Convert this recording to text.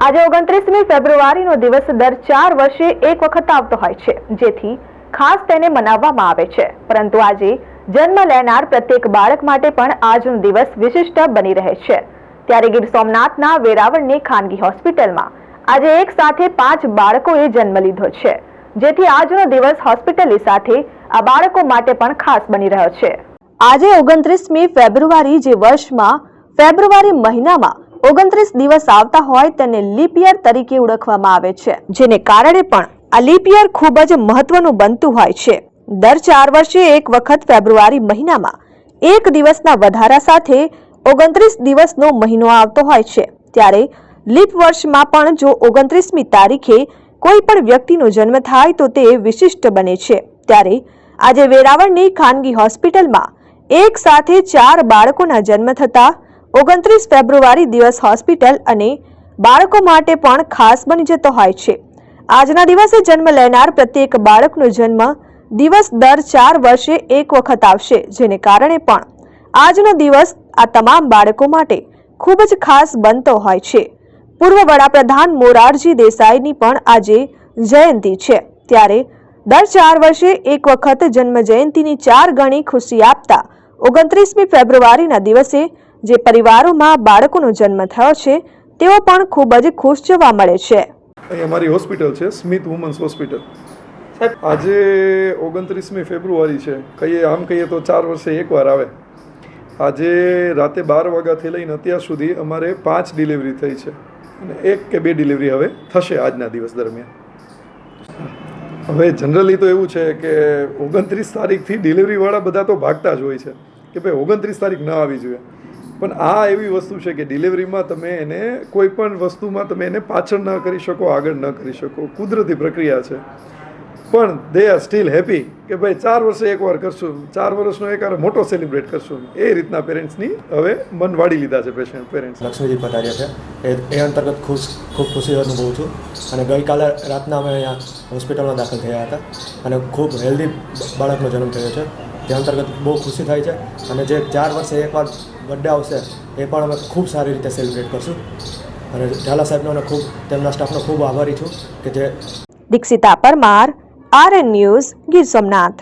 આજે 29મી ફેબ્રુઆરીનો દિવસ દર 4 વર્ષે એક વખત આવતો હોય છે, જેથી ખાસ તેને મનાવવામાં આવે છે। પરંતુ આજે જન્મ લેનાર પ્રત્યેક બાળક માટે પણ આજનો દિવસ વિશિષ્ટ બની રહે છે। ત્યારે ગીર સોમનાથના વેરાવળની ખાનગી હોસ્પિટલમાં આજે એક સાથે 5 બાળકોએ જન્મ લીધો છે, જેથી આજનો દિવસ હોસ્પિટલની સાથે આ બાળકો માટે પણ ખાસ બની રહ્યો છે। આજે 29મી ફેબ્રુઆરી જે વર્ષમાં ફેબ્રુઆરી મહિનામાં 29 દિવસ આવતા હોય તેને લીપ યર તરીકે ઓળખવામાં આવે છે, જેને કારણે પણ આ લીપ યર ખૂબ જ મહત્વનું બનતું હોય છે। દર 4 વર્ષે એક વખત ફેબ્રુઆરી મહિનામાં એક દિવસના વધારા સાથે 29 દિવસનો મહિનો આવતો હોય છે। ત્યારે લીપ વર્ષમાં પણ જો 29મી તારીખે કોઈ પણ વ્યક્તિનો જન્મ થાય તો તે વિશિષ્ટ બને છે। ત્યારે આજે વેરાવળની ખાનગી હોસ્પિટલમાં એક સાથે 4 બાળકોના જન્મ થતા 29 ફેબ્રુઆરી દિવસ હોસ્પિટલ અને બાળકો માટે પણ ખાસ બની જતો હોય છે। આજના દિવસે જન્મ લેનાર પ્રત્યેક બાળકનો જન્મ દિવસ દર 4 વર્ષે એક વખત આવશે, જેને કારણે પણ આજનો દિવસ આ તમામ બાળકો માટે ખૂબ જ ખાસ બનતો હોય છે। પૂર્વ વડાપ્રધાન મોરારજી દેસાઈની પણ આજે જયંતિ છે, ત્યારે દર 4 વર્ષે એક વખત જન્મ જયંતિની 4 ગણી ખુશી આપતા 29મી ફેબ્રુઆરીના દિવસે જે પરિવારોમાં બાળકોનો જન્મ થયો છે તેઓ પણ ખૂબ જ ખુશ જોવા મળે છે। અહીં અમારી હોસ્પિટલ છે સ્મિથ વુમન્સ હોસ્પિટલ। આજે 29મી ફેબ્રુઆરી છે, કહીએ તો 4 વર્ષે એકવાર આવે। આજે રાતે 12 વાગ્યાથી લઈને અત્યાર સુધી અમારે 5 ડિલિવરી થઈ છે અને 1 કે 2 ડિલિવરી હવે થશે આજના દિવસ દરમિયાન। હવે જનરલી તો એવું છે કે 29 તારીખથી ડિલિવરીવાળા બધા તો ભાગતા જ હોય છે કે ભાઈ 29 તારીખ ન આવી જોઈએ, પણ આ એવી વસ્તુ છે કે ડિલિવરીમાં તમે એને કોઈ પણ વસ્તુમાં તમે એને પાછળ ન કરી શકો, આગળ ન કરી શકો, કુદરતી પ્રક્રિયા છે। પણ દે આર સ્ટીલ હેપી કે ભાઈ 4 વર્ષે એકવાર કરશું, 4 વર્ષનો એકવાર મોટો સેલિબ્રેટ કરશું, એ રીતના પેરેન્ટ્સની હવે મન વાળી લીધા છે પેરેન્ટ્સ। લક્ષ્મીજી પધાર્યા છે એ અંતર્ગત ખૂબ ખુશી અનુભવું છું અને ગઈકાલે રાતના અમે અહીંયા હોસ્પિટલમાં દાખલ થયા હતા અને ખૂબ હેલ્ધી બાળકનો જન્મ થયો છે, તે અંતર્ગત બહુ ખુશી થાય છે અને જે 4 વર્ષે એકવાર બર્થડે આવશે એ પણ અમે ખૂબ સારી રીતે સેલિબ્રેટ કરશું અને ઝાલા સાહેબનો અને ખૂબ તેમના સ્ટાફનો ખૂબ આભારી છું કે જે દીક્ષિતા પરમાર, RN ન્યૂઝ, ગીર સોમનાથ।